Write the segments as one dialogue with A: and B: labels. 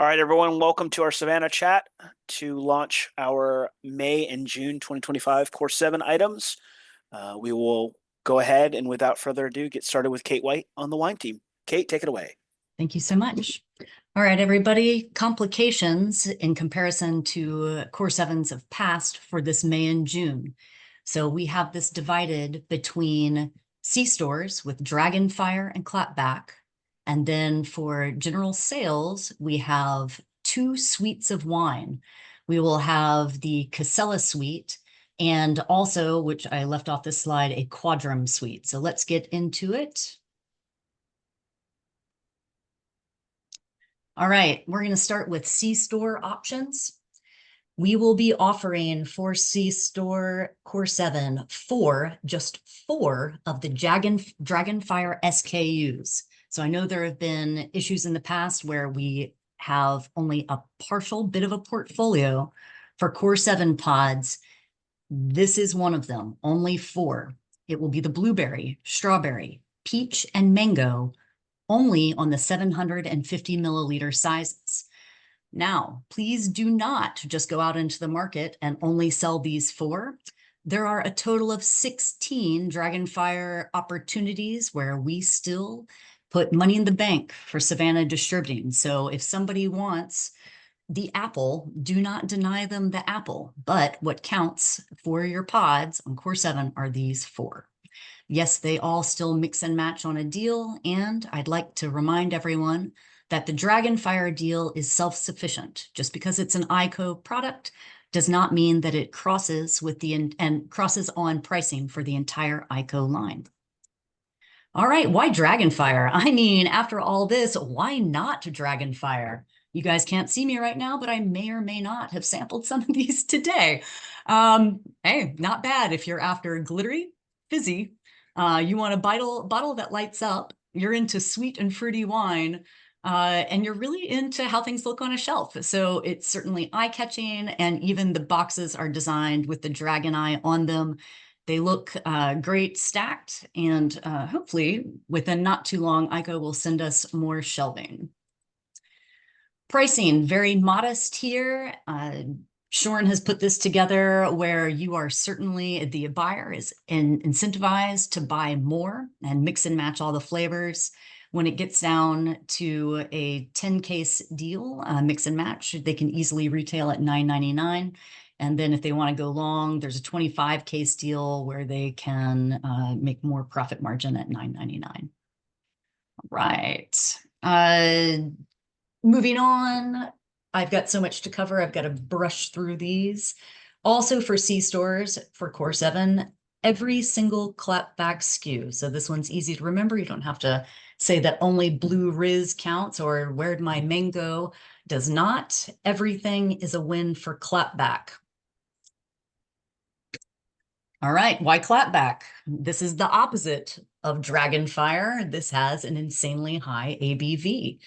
A: All right, everyone, welcome to our Savannah chat to launch our May and June 2025 Core 7 items. We will go ahead and without further ado, get started with Kate White on the wine team. Kate, take it away.
B: Thank you so much. All right, everybody, complications in comparison to Core 7s of past for this May and June. So we have this divided between C-stores with Dragonfire and Clapback. And then for general sales, we have two suites of wine. We will have the Casella suite and also, which I left off this slide, a Quadrum suite. So let's get into it. All right, we're going to start with C-store options. We will be offering for C-store Core 7 just four of the Dragonfire SKUs. So I know there have been issues in the past where we have only a partial bit of a portfolio for Core 7 pods. This is one of them, only four. It will be the blueberry, strawberry, peach, and mango, only on the 750 milliliter sizes. Now, please do not just go out into the market and only sell these four. There are a total of 16 Dragonfire opportunities where we still put money in the bank for Savannah distributing. So if somebody wants the apple, do not deny them the apple. But what counts for your pods on Core 7 are these four. Yes, they all still mix and match on a deal, and I'd like to remind everyone that the Dragonfire deal is self-sufficient. Just because it's an ICO product does not mean that it crosses with and crosses on pricing for the entire ICO line. All right, why Dragonfire? I mean, after all this, why not Dragonfire? You guys can't see me right now, but I may or may not have sampled some of these today. Hey, not bad if you're after glittery, fizzy, you want a bottle that lights up, you're into sweet and fruity wine, and you're really into how things look on a shelf. So it's certainly eye-catching, and even the boxes are designed with the dragon eye on them. They look great stacked, and hopefully within not too long, ICO will send us more shelving. Pricing, very modest here. Shorn has put this together where you are certainly, the buyer is incentivized to buy more and mix and match all the flavors. When it gets down to a 10 case deal, mix and match, they can easily retail at $9.99. And then if they want to go long, there's a 25 case deal where they can make more profit margin at $9.99. Right. Moving on. I've got so much to cover. I've got to brush through these. Also for C-stores, for Core 7, every single clapback SKU. So this one's easy to remember. You don't have to say that only Blue Riz counts or Where'd My Mango does not. Everything is a win for clapback. All right, why clapback? This is the opposite of Dragonfire. This has an insanely high ABV.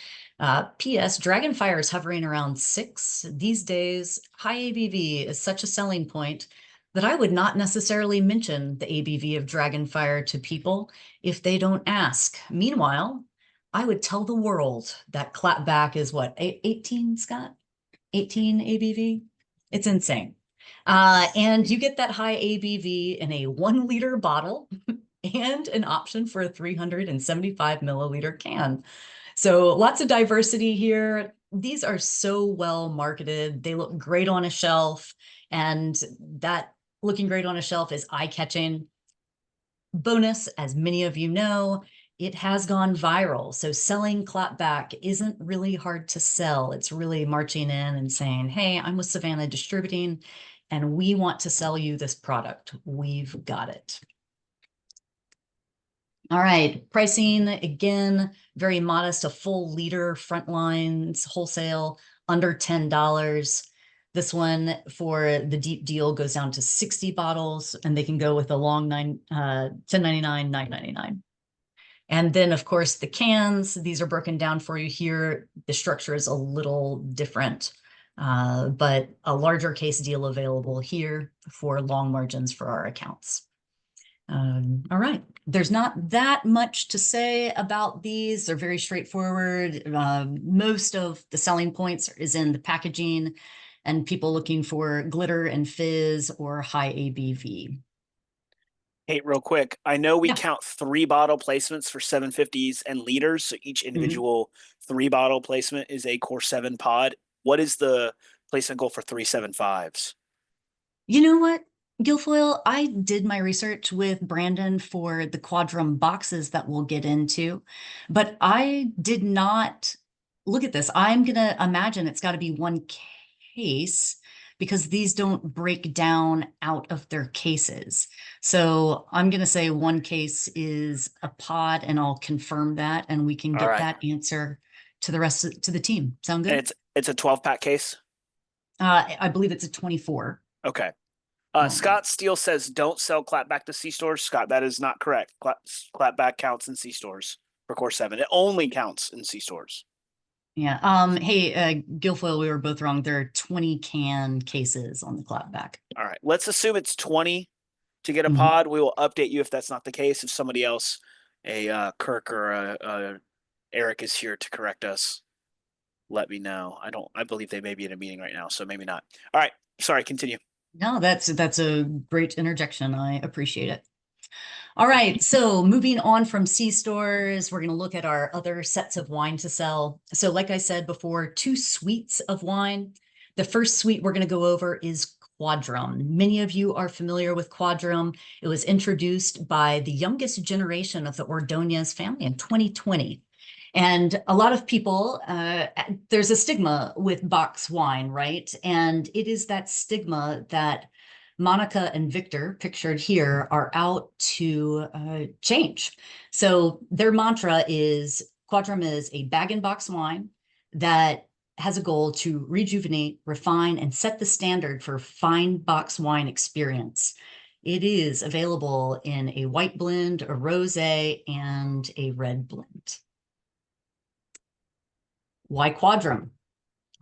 B: P.S. Dragonfire is hovering around 6. These days, high ABV is such a selling point that I would not necessarily mention the ABV of Dragonfire to people if they don't ask. Meanwhile, I would tell the world that clapback is what, 18, Scott? 18 ABV? It's insane. And you get that high ABV in a 1 liter bottle and an option for a 375 milliliter can. So lots of diversity here. These are so well marketed. They look great on a shelf, and that looking great on a shelf is eye-catching. Bonus, as many of you know, it has gone viral. So selling clapback isn't really hard to sell. It's really marching in and saying, hey, I'm with Savannah Distributing, and we want to sell you this product. We've got it. All right, pricing, again, very modest, a full liter front lines, wholesale, under $10. This one for the deep deal goes down to 60 bottles, and they can go with a long $10.99, $9.99. And then, of course, the cans, these are broken down for you here. The structure is a little different, but a larger case deal available here for long margins for our accounts. All right. There's not that much to say about these. They're very straightforward. Most of the selling points is in the packaging and people looking for glitter and fizz or high ABV.
A: Hey, real quick, I know we
B: Yeah.
A: count 3 bottle placements for 750s and liters, so each
B: Mhm.
A: individual 3 bottle placement is a Core 7 pod. What is the placement goal for 375s?
B: You know what, Guilfoyle? I did my research with Brandon for the Quadrum boxes that we'll get into, but I did not look at this. I'm gonna imagine it's got to be one case because these don't break down out of their cases. So I'm gonna say one case is a pod, and I'll confirm that, and we can
A: All
B: get
A: right.
B: that answer to the to the team. Sound
A: And
B: good?
A: it's a 12-pack case?
B: I believe it's a 24.
A: Okay.
B: Um,
A: Scott Steele says don't sell clapback to C stores. Scott, that is not correct. Clapback counts in C stores for Core 7. It only counts in C stores.
B: Yeah. Hey, Guilfoyle, we were both wrong. There are 20 can cases on the clapback.
A: All right. Let's assume it's 20 to get a
B: Mhm.
A: pod. We will update you if that's not the case. If somebody else, a Kirk or a Eric is here to correct us, let me know. I believe they may be in a meeting right now, so maybe not. All right. Sorry, continue.
B: No, that's a great interjection. I appreciate it. All right, so moving on from C stores, we're going to look at our other sets of wine to sell. So, like I said before, 2 suites of wine. The first suite we're going to go over is Quadrum. Many of you are familiar with Quadrum. It was introduced by the youngest generation of the Ordonez family in 2020. And a lot of people, there's a stigma with box wine, right? And it is that stigma that Monica and Victor, pictured here, are out to change. So their mantra is Quadrum is a bag and box wine that has a goal to rejuvenate, refine, and set the standard for fine box wine experience. It is available in a white blend, a rosé, and a red blend. Why Quadrum?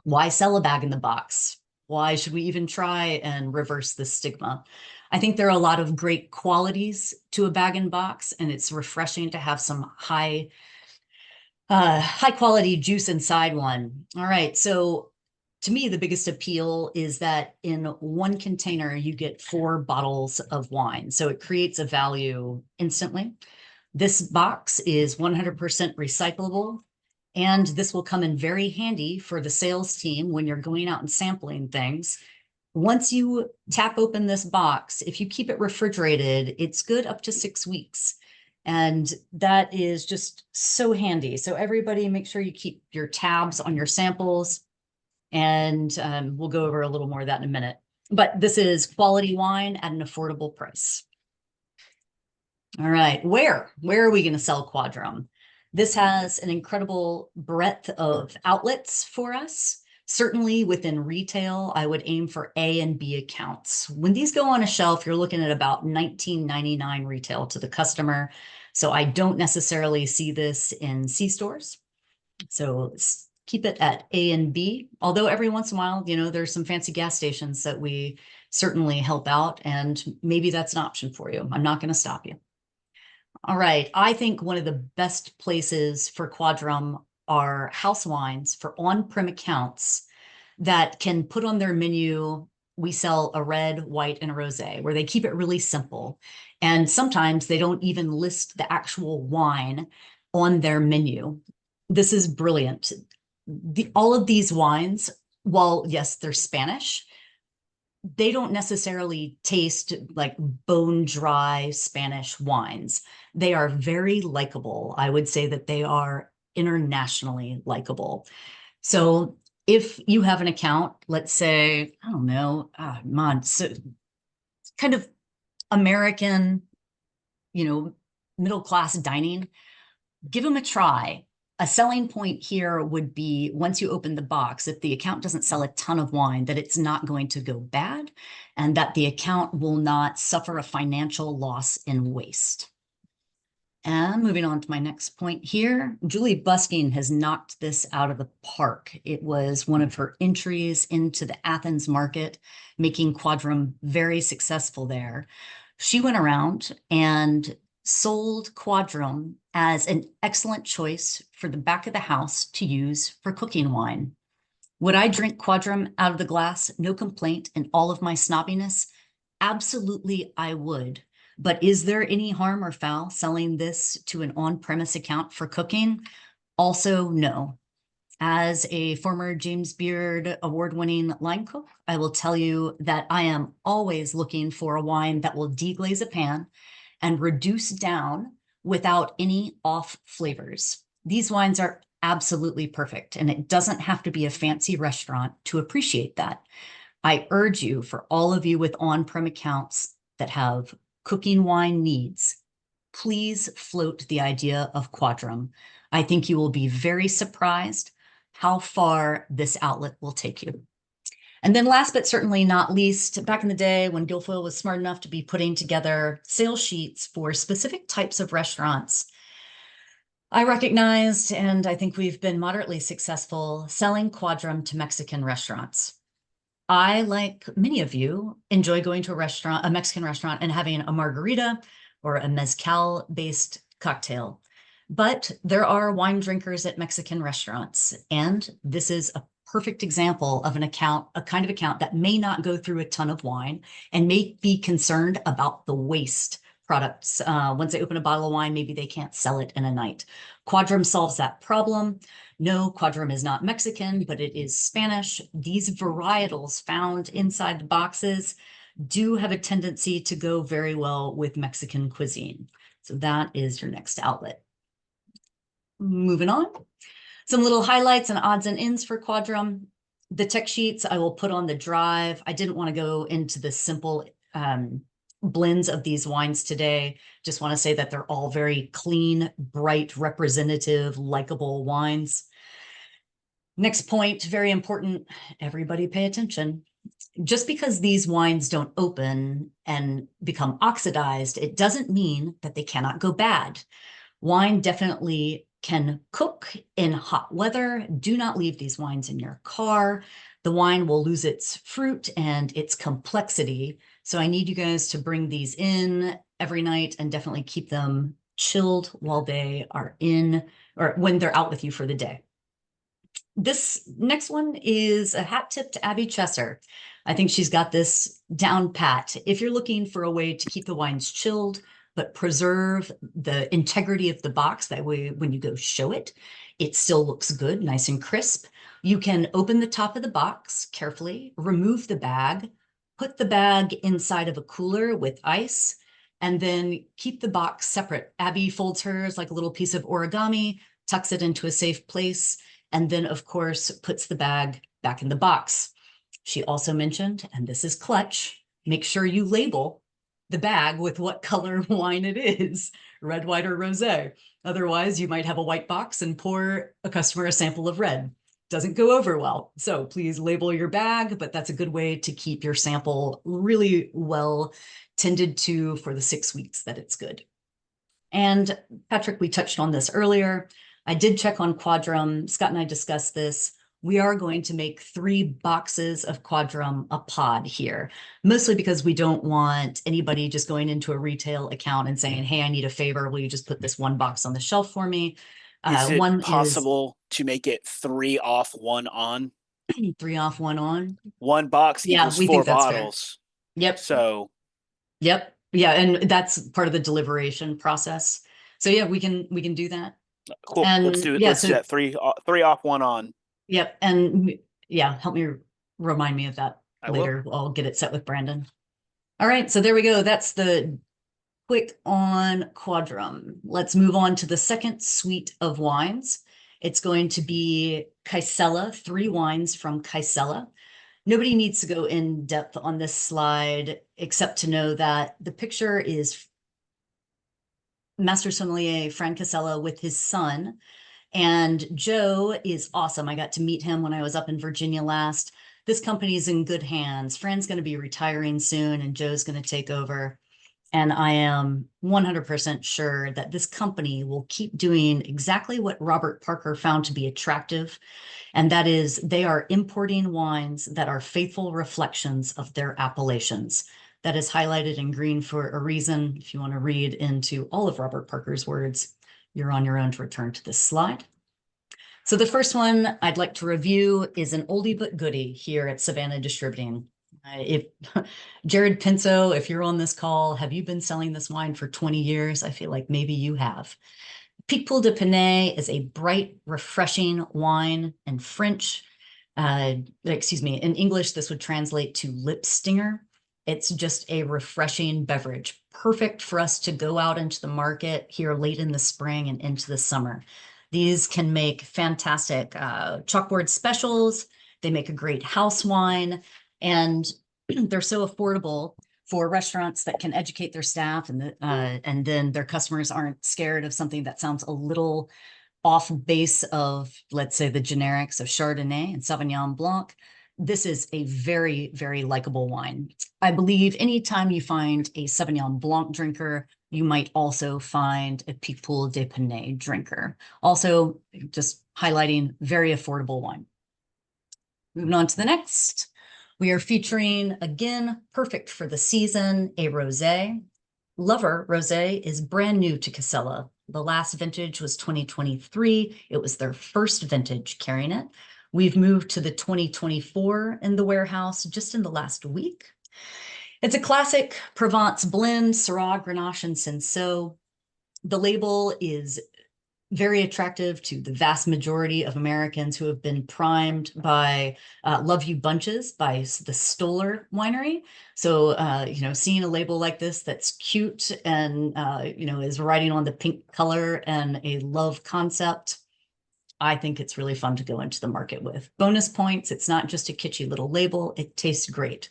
B: Why sell a bag in the box? Why should we even try and reverse this stigma? I think there are a lot of great qualities to a bag and box, and it's refreshing to have some high quality juice inside one. All right, so to me, the biggest appeal is that in one container, you get 4 bottles of wine. So it creates a value instantly. This box is 100% recyclable. And this will come in very handy for the sales team when you're going out and sampling things. Once you tap open this box, if you keep it refrigerated, it's good up to 6 weeks. And that is just so handy. So everybody make sure you keep your tabs on your samples. And we'll go over a little more of that in a minute. But this is quality wine at an affordable price. All right, where are we going to sell Quadrum? This has an incredible breadth of outlets for us. Certainly within retail, I would aim for A and B accounts. When these go on a shelf, you're looking at about $19.99 retail to the customer. So I don't necessarily see this in C stores. So keep it at A and B. Although every once in a while, there's some fancy gas stations that we certainly help out, and maybe that's an option for you. I'm not going to stop you. All right. I think one of the best places for Quadrum are house wines for on-prem accounts that can put on their menu. We sell a red, white, and a rosé, where they keep it really simple. And sometimes they don't even list the actual wine on their menu. This is brilliant. All of these wines, while yes, they're Spanish, they don't necessarily taste like bone dry Spanish wines. They are very likable. I would say that they are internationally likable. So if you have an account, let's say, I don't know, so kind of American, middle class dining, give them a try. A selling point here would be once you open the box, if the account doesn't sell a ton of wine, that it's not going to go bad and that the account will not suffer a financial loss in waste. And moving on to my next point here, Julie Busking has knocked this out of the park. It was one of her entries into the Athens market, making Quadrum very successful there. She went around and sold Quadrum as an excellent choice for the back of the house to use for cooking wine. Would I drink Quadrum out of the glass? No complaint in all of my snobbiness. Absolutely, I would. But is there any harm or foul selling this to an on-premise account for cooking? Also, no. As a former James Beard award-winning line cook, I will tell you that I am always looking for a wine that will deglaze a pan and reduce down without any off flavors. These wines are absolutely perfect, and it doesn't have to be a fancy restaurant to appreciate that. I urge you, for all of you with on-prem accounts that have cooking wine needs, please float the idea of Quadrum. I think you will be very surprised how far this outlet will take you. And then last but certainly not least, back in the day when Guilfoyle was smart enough to be putting together sales sheets for specific types of restaurants, I recognized, and I think we've been moderately successful, selling Quadrum to Mexican restaurants. I, like many of you, enjoy going to a restaurant, a Mexican restaurant, and having a margarita or a mezcal-based cocktail. But there are wine drinkers at Mexican restaurants, and this is a perfect example of an account, a kind of account that may not go through a ton of wine and may be concerned about the waste products. Once they open a bottle of wine, maybe they can't sell it in a night. Quadrum solves that problem. No, Quadrum is not Mexican, but it is Spanish. These varietals found inside the boxes do have a tendency to go very well with Mexican cuisine. So that is your next outlet. Moving on. Some little highlights and odds and ends for Quadrum. The tech sheets I will put on the drive. I didn't want to go into the simple blends of these wines today. Just want to say that they're all very clean, bright, representative, likable wines. Next point, very important, everybody pay attention. Just because these wines don't open and become oxidized, it doesn't mean that they cannot go bad. Wine definitely can cook in hot weather. Do not leave these wines in your car. The wine will lose its fruit and its complexity. So I need you guys to bring these in every night and definitely keep them chilled while they are in, or when they're out with you for the day. This next one is a hat tip to Abby Chesser. I think she's got this down pat. If you're looking for a way to keep the wines chilled, but preserve the integrity of the box, that way when you go show it, it still looks good, nice and crisp. You can open the top of the box carefully, remove the bag, put the bag inside of a cooler with ice, and then keep the box separate. Abby folds hers like a little piece of origami, tucks it into a safe place, and then of course puts the bag back in the box. She also mentioned, and this is clutch, make sure you label the bag with what color wine it is, red, white, or rosé. Otherwise, you might have a white box and pour a customer a sample of red. Doesn't go over well. So please label your bag, but that's a good way to keep your sample really well tended to for the 6 weeks that it's good. And Patrick, we touched on this earlier. I did check on Quadrum. Scott and I discussed this. We are going to make 3 boxes of Quadrum a pod here, mostly because we don't want anybody just going into a retail account and saying, hey, I need a favor. Will you just put this one box on the shelf for me?
A: Is it
B: One
A: possible to make it 3 off, 1 on?
B: is 3 off, 1 on.
A: One box
B: Yeah,
A: equals
B: we
A: 4
B: think that's fair.
A: bottles.
B: Yep.
A: So
B: Yep. Yeah, and that's part of the deliberation process. So yeah, we can do that.
A: cool.
B: And
A: Let's do it.
B: yeah,
A: Let's do
B: so
A: that. 3 off, 1 on.
B: yep. And yeah, help me remind me of that
A: I will.
B: later. I'll get it set with Brandon. All right, so there we go. That's the quick on Quadrum. Let's move on to the second suite of wines. It's going to be Kaisella, 3 wines from Kaisella. Nobody needs to go in depth on this slide, except to know that the picture is Master Sommelier Frank Casella with his son. And Joe is awesome. I got to meet him when I was up in Virginia last. This company is in good hands. Fran's going to be retiring soon, and Joe's going to take over. And I am 100% sure that this company will keep doing exactly what Robert Parker found to be attractive. And that is they are importing wines that are faithful reflections of their appellations. That is highlighted in green for a reason. If you want to read into all of Robert Parker's words, you're on your own to return to this slide. So the first one I'd like to review is an oldie but goodie here at Savannah Distributing. If Jared Pinto, if you're on this call, have you been selling this wine for 20 years? I feel like maybe you have. Picpoul de Pinet is a bright, refreshing wine in French. Excuse me, in English, this would translate to lip stinger. It's just a refreshing beverage, perfect for us to go out into the market here late in the spring and into the summer. These can make fantastic chalkboard specials. They make a great house wine, and they're so affordable for restaurants that can educate their staff, and then their customers aren't scared of something that sounds a little off base of, let's say, the generics of Chardonnay and Sauvignon Blanc. This is a very, very likable wine. I believe anytime you find a Sauvignon Blanc drinker, you might also find a Picpoul de Pinet drinker. Also, just highlighting very affordable wine. Moving on to the next. We are featuring, again, perfect for the season, a rosé. Lover Rosé is brand new to Casella. The last vintage was 2023. It was their first vintage carrying it. We've moved to the 2024 in the warehouse just in the last week. It's a classic Provence blend, Syrah, Grenache, and Cinsault. The label is very attractive to the vast majority of Americans who have been primed by Love You Bunches by the Stoller Winery. So, seeing a label like this that's cute and, is writing on the pink color and a love concept, I think it's really fun to go into the market with. Bonus points, it's not just a kitschy little label, it tastes great.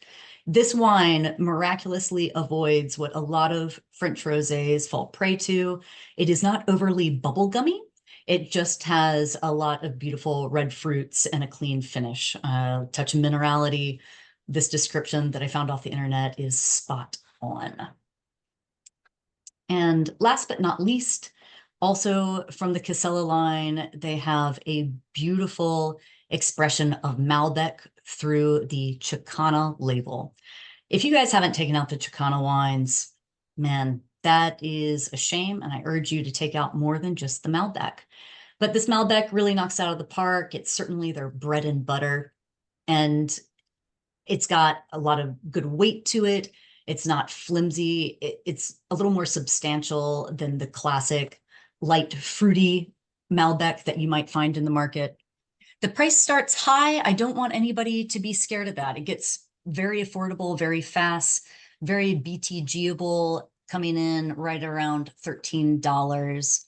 B: This wine miraculously avoids what a lot of French rosés fall prey to. It is not overly bubblegummy. It just has a lot of beautiful red fruits and a clean finish. Touch of minerality. This description that I found off the internet is spot on. And last but not least, also from the Casella line, they have a beautiful expression of Malbec through the Chicana label. If you guys haven't taken out the Chicana wines, man, that is a shame. And I urge you to take out more than just the Malbec. But this Malbec really knocks out of the park. It's certainly their bread and butter. And it's got a lot of good weight to it. It's not flimsy. It's a little more substantial than the classic light fruity Malbec that you might find in the market. The price starts high. I don't want anybody to be scared of that. It gets very affordable, very fast, very BTG-able, coming in right around $13.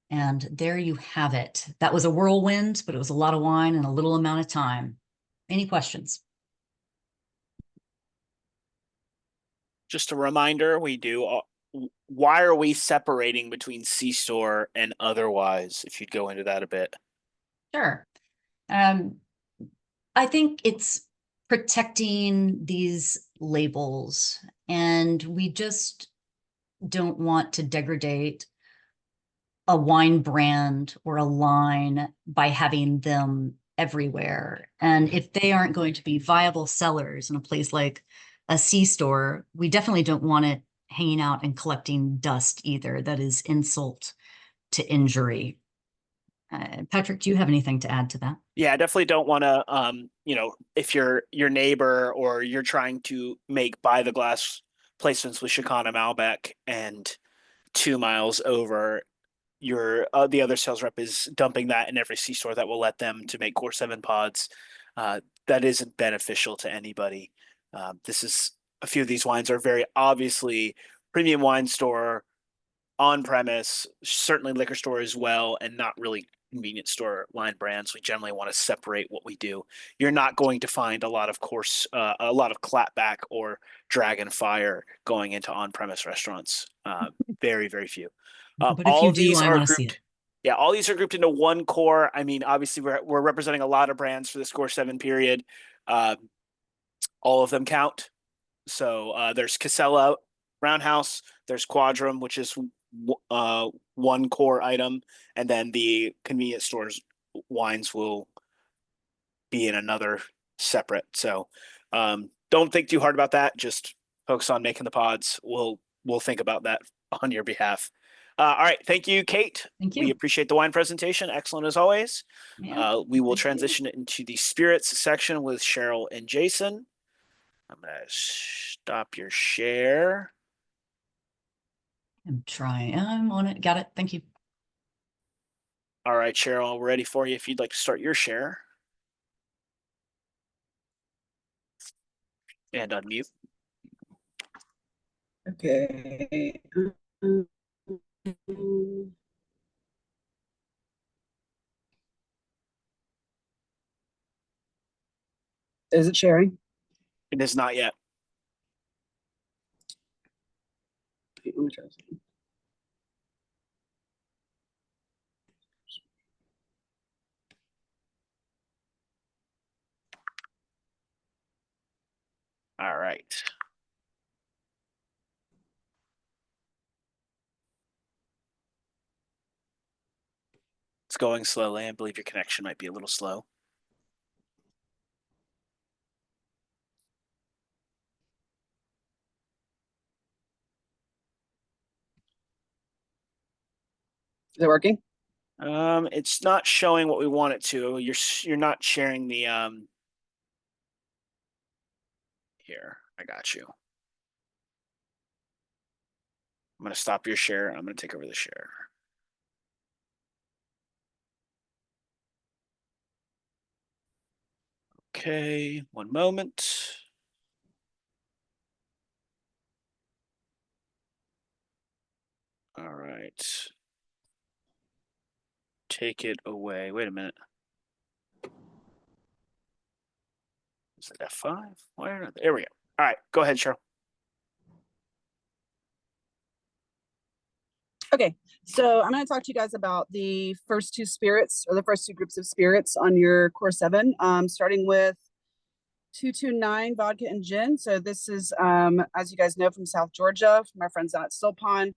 B: And there you have it. That was a whirlwind, but it was a lot of wine in a little amount of time. Any questions?
A: Just a reminder, why are we separating between C-store and otherwise, if you'd go into that a bit?
B: Sure. I think it's protecting these labels, and we just don't want to degrade a wine brand or a line by having them everywhere. And if they aren't going to be viable sellers in a place like a C-store, we definitely don't want it hanging out and collecting dust either. That is insult to injury. Patrick, do you have anything to add to that?
A: Yeah, I definitely don't want to, if you're your neighbor or you're trying to make by the glass placements with Chicana Malbec and 2 miles over, the other sales rep is dumping that in every C store that will let them to make Core 7 pods. That isn't beneficial to anybody. A few of these wines are very obviously premium wine store, on premise, certainly liquor store as well, and not really convenience store line brands. We generally want to separate what we do. You're not going to find a lot of clapback or dragon fire going into on-premise restaurants. Very, very few.
B: But if
A: All
B: you
A: of
B: do,
A: these
B: I
A: are
B: want to see it.
A: grouped. Yeah, all these are grouped into one core. I mean, obviously we're representing a lot of brands for this Core 7 period. All of them count. So there's Casella Roundhouse, there's Quadrum, which is one core item, and then the convenience stores wines will be in another separate. So don't think too hard about that. Just focus on making the pods. We'll think about that on your behalf. All right, thank you, Kate.
B: Thank
A: We
B: you.
A: appreciate the wine presentation. Excellent as always.
B: Yeah,
A: We will
B: thank you.
A: transition into the spirits section with Cheryl and Jason. I'm gonna stop your share.
B: I'm trying. I'm on it. Got it. Thank you.
A: All right, Cheryl, we're ready for you if you'd like to start your share. And unmute.
C: Okay. Is it sharing?
A: It is not yet.
C: Let me try this.
A: All right. It's going slowly. I believe your connection might be a little slow.
C: Is it working?
A: It's not showing what we want it to. You're not sharing the here. I got you. I'm gonna stop your share. I'm gonna take over the share. Okay, one moment. All right. Take it away. Wait a minute. Is it F5? Why not? There we go. All right, go ahead, Cheryl.
C: Okay, so I'm going to talk to you guys about the first two spirits, or the first two groups of spirits on your core 7, starting with 229 vodka and gin. So this is, as you guys know, from South Georgia, from our friends down at Still Pond.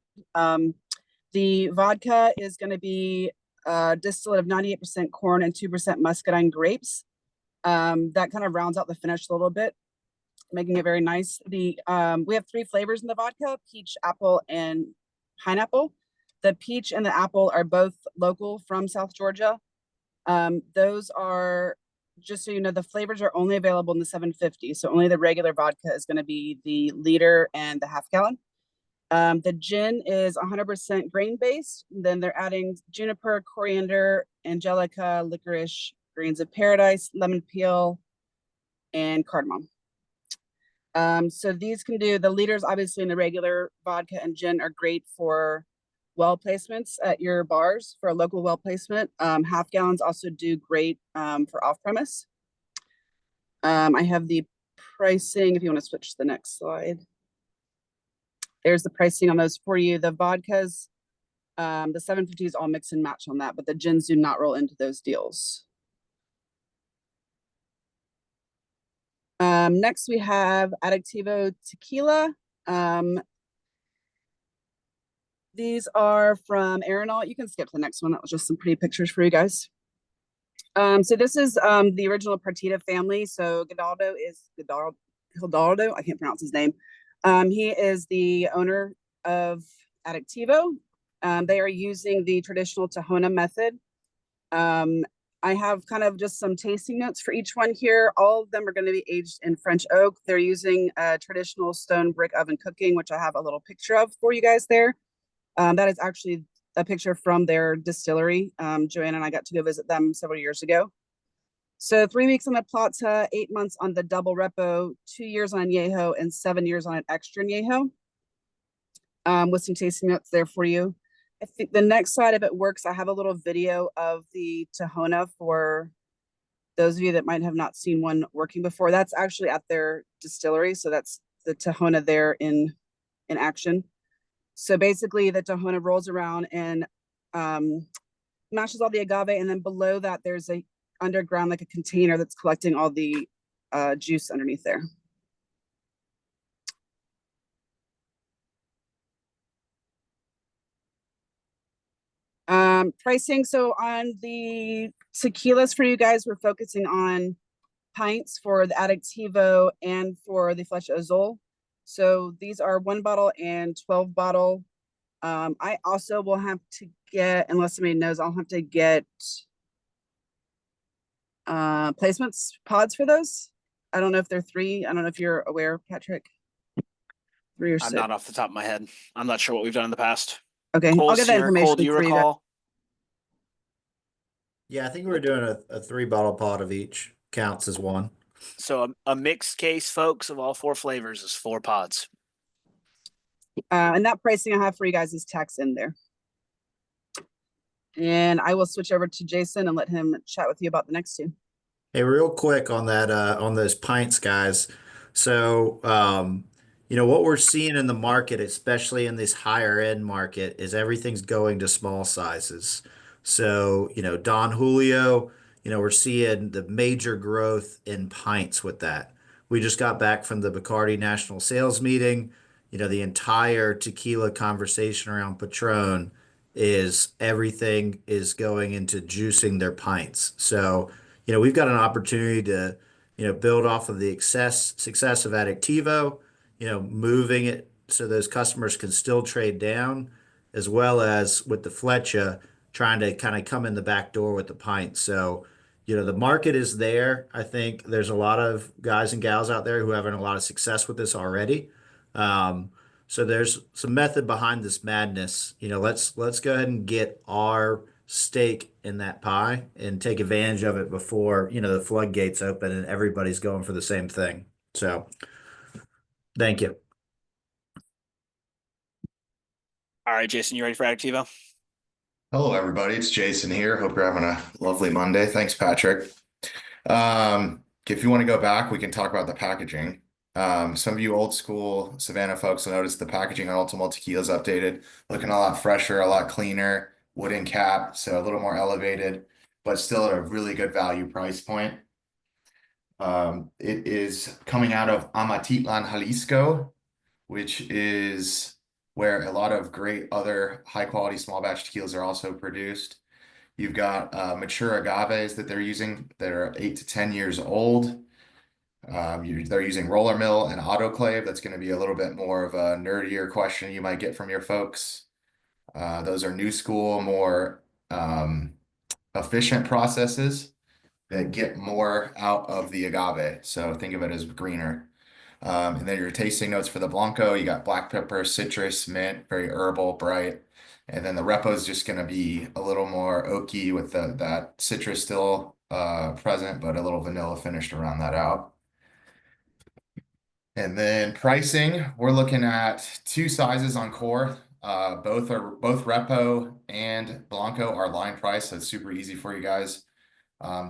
C: The vodka is going to be a distillate of 98% corn and 2% muscadine grapes. That kind of rounds out the finish a little bit, making it very nice. We have 3 flavors in the vodka: peach, apple, and pineapple. The peach and the apple are both local from South Georgia. Those are, just so you know, the flavors are only available in the 750. So only the regular vodka is going to be the liter and the half gallon. The gin is 100% grain based. Then they're adding juniper, coriander, angelica, licorice, grains of paradise, lemon peel, and cardamom. So these can do, the liters obviously in the regular vodka and gin are great for well placements at your bars, for a local well placement. Half gallons also do great for off premise. I have the pricing if you want to switch to the next slide. There's the pricing on those for you. The vodkas, the 750s all mix and match on that, but the gins do not roll into those deals. Next we have Adictivo Tequila. These are from Aeronaut. You can skip the next one. That was just some pretty pictures for you guys. So this is the original Partita family. So Gidaldo is Gidaldo. I can't pronounce his name. He is the owner of Adictivo. They are using the traditional Tahona method. I have kind of just some tasting notes for each one here. All of them are going to be aged in French oak. They're using traditional stone brick oven cooking, which I have a little picture of for you guys there. That is actually a picture from their distillery. Joanna and I got to go visit them several years ago. So 3 weeks on the Plata, 8 months on the double repo, 2 years on Añejo, and 7 years on an extra Añejo. With some tasting notes there for you. I think the next slide, if it works, I have a little video of the Tahona for those of you that might have not seen one working before. That's actually at their distillery. So that's the Tahona there in action. So basically the Tahona rolls around and mashes all the agave. And then below that, there's a underground, like a container that's collecting all the juice underneath there. Pricing. So on the tequilas for you guys, we're focusing on pints for the Adictivo and for the Flecha Azul. So these are 1 bottle and 12 bottle. I also will have to get, unless somebody knows, I'll have to get placements pods for those. I don't know if they're 3. I don't know if you're aware, Patrick. 3 or 6.
A: I'm not off the top of my head. I'm not sure what we've done in the past.
C: Okay,
A: Cole,
C: I'll get that
A: Cole,
C: information
A: do you
C: for you guys.
A: recall?
D: Yeah, I think we're doing a 3 bottle pod of each. Counts as one.
A: So a mixed case, folks, of all 4 flavors is 4 pods.
C: And that pricing I have for you guys is tax in there. And I will switch over to Jason and let him chat with you about the next 2.
D: Hey, real quick on that, on those pints, guys. So, what we're seeing in the market, especially in this higher end market, is everything's going to small sizes. So, Don Julio, we're seeing the major growth in pints with that. We just got back from the Bacardi National Sales Meeting. The entire tequila conversation around Patron is everything is going into juicing their pints. So, we've got an opportunity to, build off of the success of Addictivo, moving it so those customers can still trade down, as well as with the Fletcher trying to kind of come in the back door with the pint. So, the market is there. I think there's a lot of guys and gals out there who are having a lot of success with this already. So there's some method behind this madness. Let's go ahead and get our stake in that pie and take advantage of it before, the floodgates open and everybody's going for the same thing. So thank you.
A: All right, Jason, you ready for Addictivo?
E: Hello, everybody. It's Jason here. Hope you're having a lovely Monday. Thanks, Patrick. If you want to go back, we can talk about the packaging. Some of you old school Savannah folks will notice the packaging on Ultimate Tequila is updated, looking a lot fresher, a lot cleaner, wooden cap, so a little more elevated, but still at a really good value price point. It is coming out of Amatitlan, Jalisco, which is where a lot of great other high quality small batch tequilas are also produced. You've got mature agaves that they're using that are 8 to 10 years old. They're using roller mill and autoclave. That's going to be a little bit more of a nerdier question you might get from your folks. Those are new school, more efficient processes that get more out of the agave. So think of it as greener. And then your tasting notes for the Blanco, you got black pepper, citrus, mint, very herbal, bright. And then the Repo is just going to be a little more oaky with that citrus still present, but a little vanilla finished to round that out. And then pricing, we're looking at 2 sizes on core. Both Repo and Blanco are line price, so it's super easy for you guys.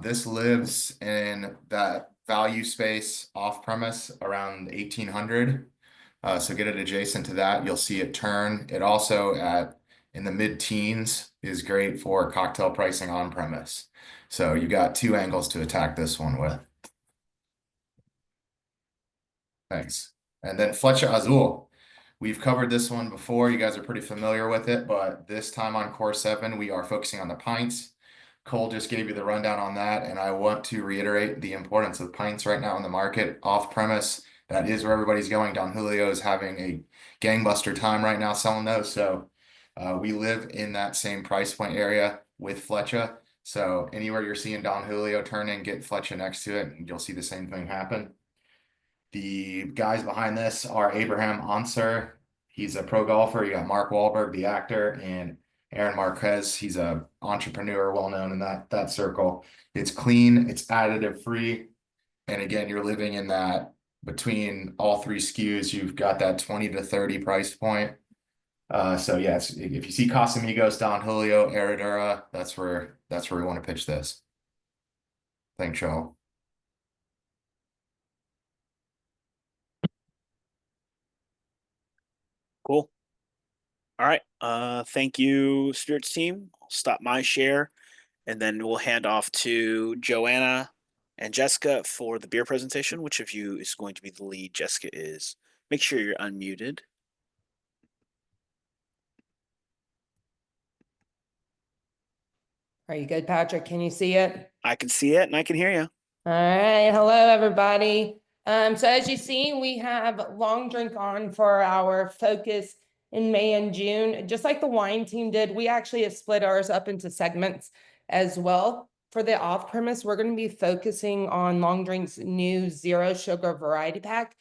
E: This lives in that value space off premise around 1800. So get it adjacent to that. You'll see it turn. It also in the mid-teens is great for cocktail pricing on premise. So you got 2 angles to attack this one with. Thanks. And then Flecha Azul. We've covered this one before. You guys are pretty familiar with it, but this time on Core 7, we are focusing on the pints. Cole just gave you the rundown on that, and I want to reiterate the importance of pints right now in the market, off premise. That is where everybody's going. Don Julio is having a gangbuster time right now selling those. So we live in that same price point area with Flecha. So anywhere you're seeing Don Julio turning, get Flecha next to it, and you'll see the same thing happen. The guys behind this are Abraham Answer. He's a pro golfer. You got Mark Wahlberg, the actor, and Aaron Marquez. He's a entrepreneur, well known in that circle. It's clean, it's additive free, and again, you're living in that between all 3 SKUs. You've got that 20 to 30 price point. So yes, if you see Casamigos, Don Julio, Herradura, that's where we want to pitch this. Thanks, y'all.
A: Cool. All right. Thank you, Spirits team. I'll stop my share, and then we'll hand off to Joanna and Jessica for the beer presentation. Which of you is going to be the lead? Jessica is. Make sure you're unmuted.
F: Are you good, Patrick? Can you see it?
A: I can see it and I can hear you.
F: All right. Hello, everybody. So as you see, we have long drink on for our focus in May and June. Just like the wine team did, we actually have split ours up into segments as well. For the off-premise, we're going to be focusing on Long Drink's new zero sugar variety pack.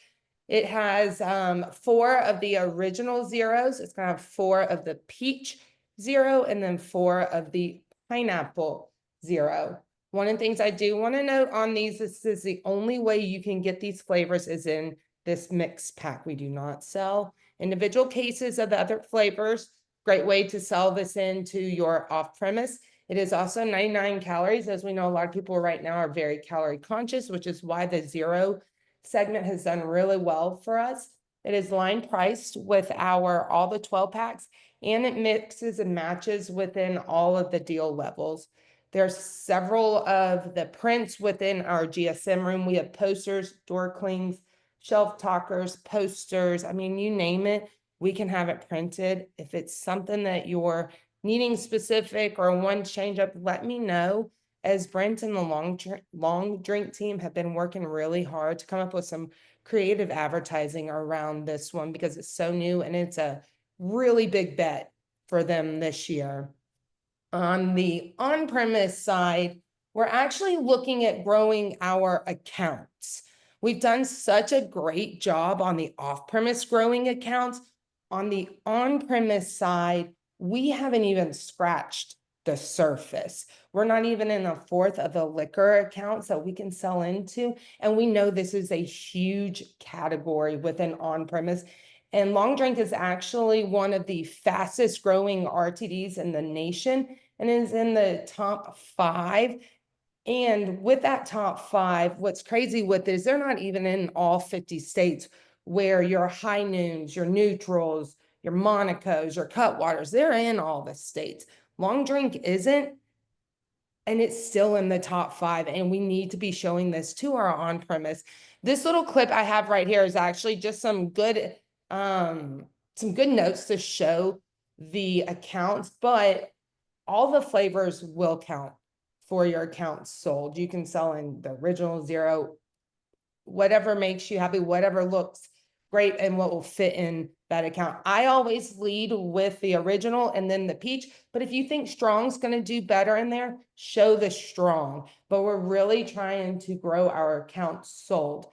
F: It has 4 of the original zeros. It's going to have 4 of the peach zero and then 4 of the pineapple zero. One of the things I do want to note on these, this is the only way you can get these flavors is in this mix pack. We do not sell individual cases of the other flavors. Great way to sell this into your off-premise. It is also 99 calories. As we know, a lot of people right now are very calorie conscious, which is why the zero segment has done really well for us. It is line priced with all the 12 packs, and it mixes and matches within all of the deal levels. There's several of the prints within our GSM room. We have posters, door clings, shelf talkers, posters. I mean, you name it, we can have it printed. If it's something that you're needing specific or one change up, let me know. As Brent and the long drink team have been working really hard to come up with some creative advertising around this one because it's so new and it's a really big bet for them this year. On the on-premise side, we're actually looking at growing our accounts. We've done such a great job on the off-premise growing accounts. On the on-premise side, we haven't even scratched the surface. We're not even in a fourth of the liquor accounts that we can sell into. And we know this is a huge category within on-premise. And long drink is actually one of the fastest growing RTDs in the nation and is in the top 5. And with that top 5, what's crazy with it is they're not even in all 50 states where your high noons, your neutrals, your Monacos, your Cutwaters, they're in all the states. Long drink isn't, and it's still in the top 5, and we need to be showing this to our on-premise. This little clip I have right here is actually just some good notes to show the accounts, but all the flavors will count for your accounts sold. You can sell in the original zero, whatever makes you happy, whatever looks great and what will fit in that account. I always lead with the original and then the peach, but if you think strong's going to do better in there, show the strong. But we're really trying to grow our accounts sold,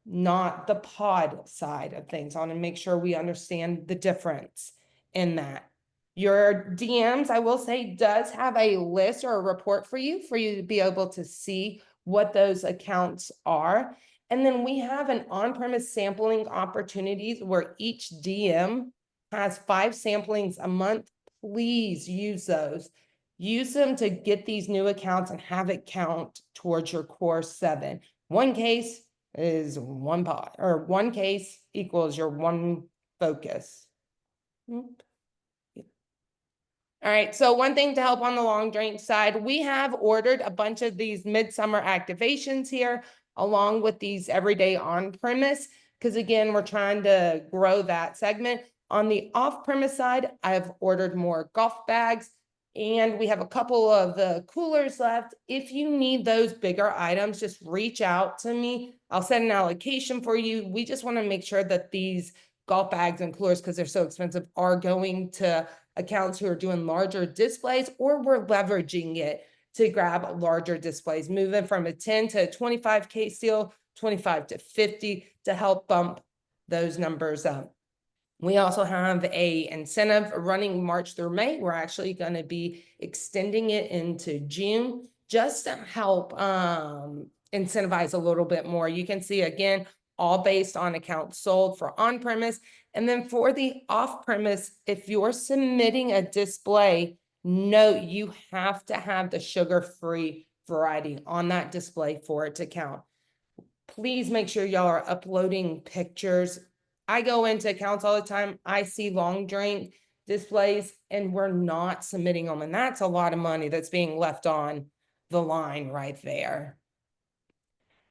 F: not the pod side of things. I want to make sure we understand the difference in that. Your DMs, I will say, does have a list or a report for you to be able to see what those accounts are. And then we have an on-premise sampling opportunities where each DM has 5 samplings a month. Please use those. Use them to get these new accounts and have it count towards your core 7. One case is 1 pod, or 1 case equals your 1 focus. All right, so one thing to help on the long drink side, we have ordered a bunch of these midsummer activations here, along with these everyday on-premise, because again, we're trying to grow that segment. On the off-premise side, I've ordered more golf bags, and we have a couple of the coolers left. If you need those bigger items, just reach out to me. I'll set an allocation for you. We just want to make sure that these golf bags and coolers, because they're so expensive, are going to accounts who are doing larger displays, or we're leveraging it to grab larger displays, moving from a 10 to 25 case deal, 25 to 50 to help bump those numbers up. We also have a incentive running March through May. We're actually going to be extending it into June just to help incentivize a little bit more. You can see again, all based on accounts sold for on-premise. And then for the off-premise, if you're submitting a display, note you have to have the sugar-free variety on that display for it to count. Please make sure y'all are uploading pictures. I go into accounts all the time. I see long drink displays and we're not submitting them. And that's a lot of money that's being left on the line right there.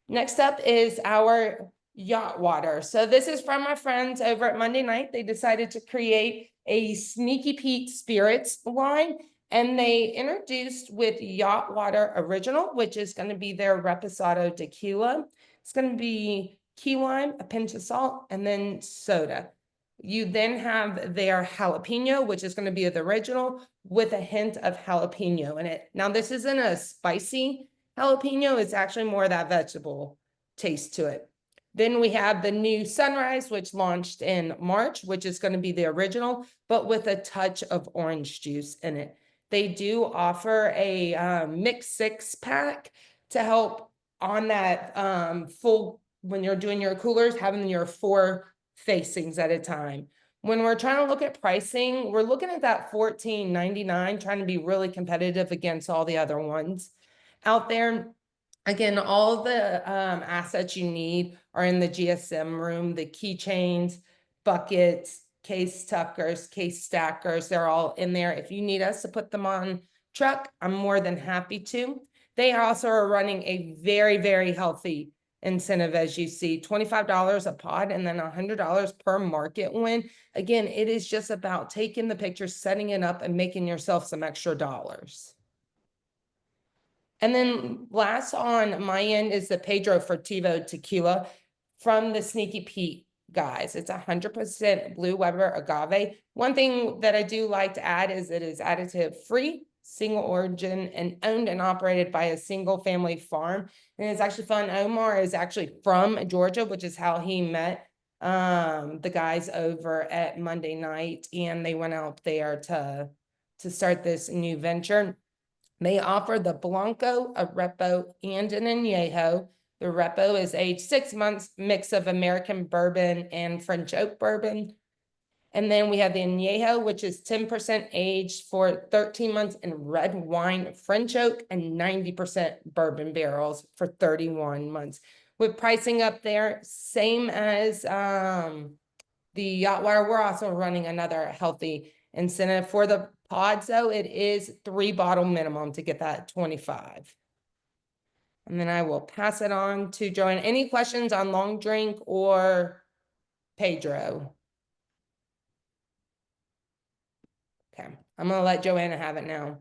F: Next up is our yacht water. So this is from my friends over at Monday Night. They decided to create a Sneaky Pete Spirits line, and they introduced with Yacht Water Original, which is going to be their Reposado tequila. It's going to be key lime, a pinch of salt, and then soda. You then have their jalapeno, which is going to be the original with a hint of jalapeno in it. Now, this isn't a spicy jalapeno. It's actually more of that vegetable taste to it. Then we have the new Sunrise, which launched in March, which is going to be the original, but with a touch of orange juice in it. They do offer a mix 6-pack to help on that full, when you're doing your coolers, having your 4 facings at a time. When we're trying to look at pricing, we're looking at that $14.99, trying to be really competitive against all the other ones out there. Again, all the assets you need are in the GSM room, the keychains, buckets, case tuckers, case stackers, they're all in there. If you need us to put them on truck, I'm more than happy to. They also are running a very, very healthy incentive, as you see, $25 a pod and then $100 per market win. Again, it is just about taking the picture, setting it up, and making yourself some extra dollars. And then last on my end is the Pedro Furtivo tequila from the Sneaky Pete guys. It's 100% Blue Weber agave. One thing that I do like to add is it is additive free, single origin, and owned and operated by a single family farm. And it's actually fun. Omar is actually from Georgia, which is how he met the guys over at Monday night, and they went out there to start this new venture. They offer the Blanco, a Repo, and an Añejo. The Repo is aged 6 months, mix of American bourbon and French oak bourbon. And then we have the Añejo, which is 10% aged for 13 months in red wine, French oak, and 90% bourbon barrels for 31 months. With pricing up there, same as the Yacht Water, we're also running another healthy incentive for the pods, though. It is 3 bottle minimum to get that 25. And then I will pass it on to Joanne. Any questions on long drink or Pedro? Okay, I'm gonna let Joanna have it now.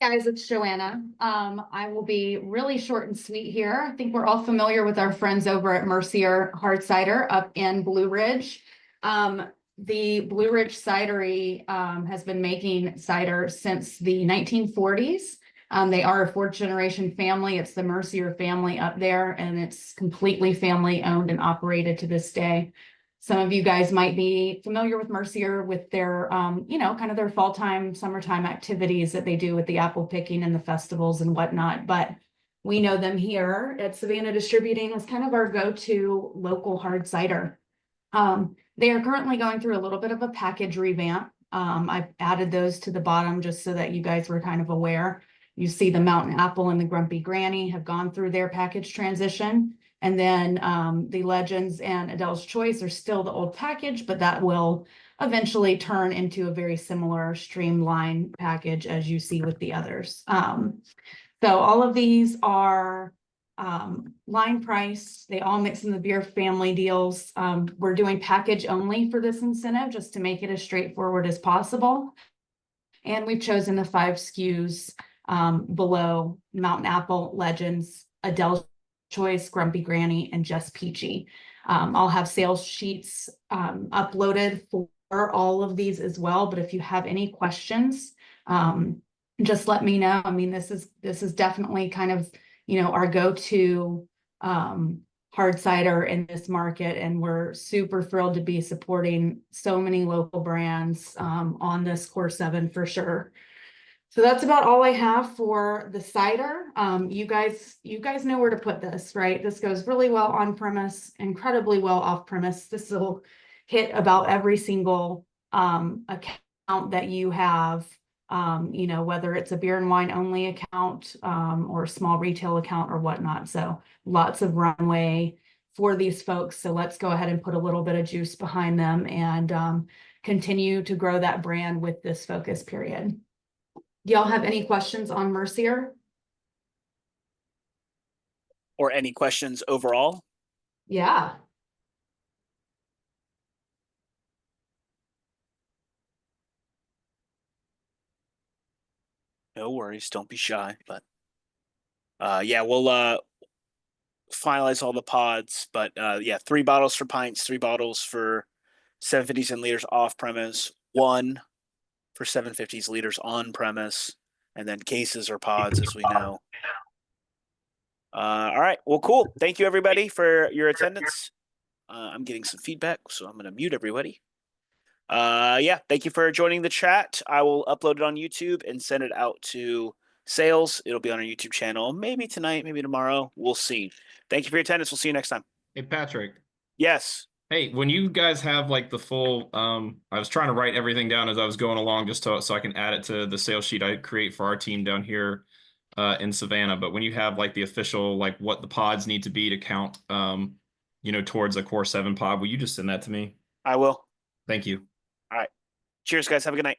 G: Guys, it's Joanna. I will be really short and sweet here. I think we're all familiar with our friends over at Mercier Hard Cider up in Blue Ridge. The Blue Ridge Cidery has been making cider since the 1940s. They are a 4th generation family. It's the Mercier family up there, and it's completely family owned and operated to this day. Some of you guys might be familiar with Mercier with their, kind of their fall time, summertime activities that they do with the apple picking and the festivals and whatnot. But we know them here at Savannah Distributing as kind of our go-to local hard cider. They are currently going through a little bit of a package revamp. I've added those to the bottom just so that you guys were kind of aware. You see the Mountain Apple and the Grumpy Granny have gone through their package transition. And then the Legends and Adele's Choice are still the old package, but that will eventually turn into a very similar streamlined package as you see with the others. So all of these are line price. They all mix in the beer family deals. We're doing package only for this incentive just to make it as straightforward as possible. And we've chosen the 5 SKUs below: Mountain Apple, Legends, Adele's Choice, Grumpy Granny, and Just Peachy. I'll have sales sheets uploaded for all of these as well. But if you have any questions, just let me know. I mean, this is definitely kind of, our go-to hard cider in this market, and we're super thrilled to be supporting so many local brands on this Core 7 for sure. So that's about all I have for the cider. You guys know where to put this, right? This goes really well on premise, incredibly well off premise. This will hit about every single account that you have, whether it's a beer and wine only account or a small retail account or whatnot. So lots of runway for these folks. So let's go ahead and put a little bit of juice behind them and continue to grow that brand with this focus period. Do y'all have any questions on Mercier?
A: Or any questions overall?
G: Yeah.
A: No worries, don't be shy. But yeah, we'll finalize all the pods, but yeah, 3 bottles for pints, 3 bottles for 750s and liters off premise, 1 for 750s liters on premise, and then cases or pods, as we know. All right. Well, cool. Thank you, everybody, for your attendance. I'm getting some feedback, so I'm going to mute everybody. Yeah, thank you for joining the chat. I will upload it on YouTube and send it out to sales. It'll be on our YouTube channel, maybe tonight, maybe tomorrow. We'll see. Thank you for your attendance. We'll see you next time.
H: Hey, Patrick.
A: Yes.
H: Hey, when you guys have like the full, I was trying to write everything down as I was going along just so I can add it to the sales sheet I create for our team down here in Savannah. But when you have like the official, like what the pods need to be to count, towards a Core 7 pod, will you just send that to me?
A: I will.
H: Thank you.
A: All right. Cheers, guys. Have a good night.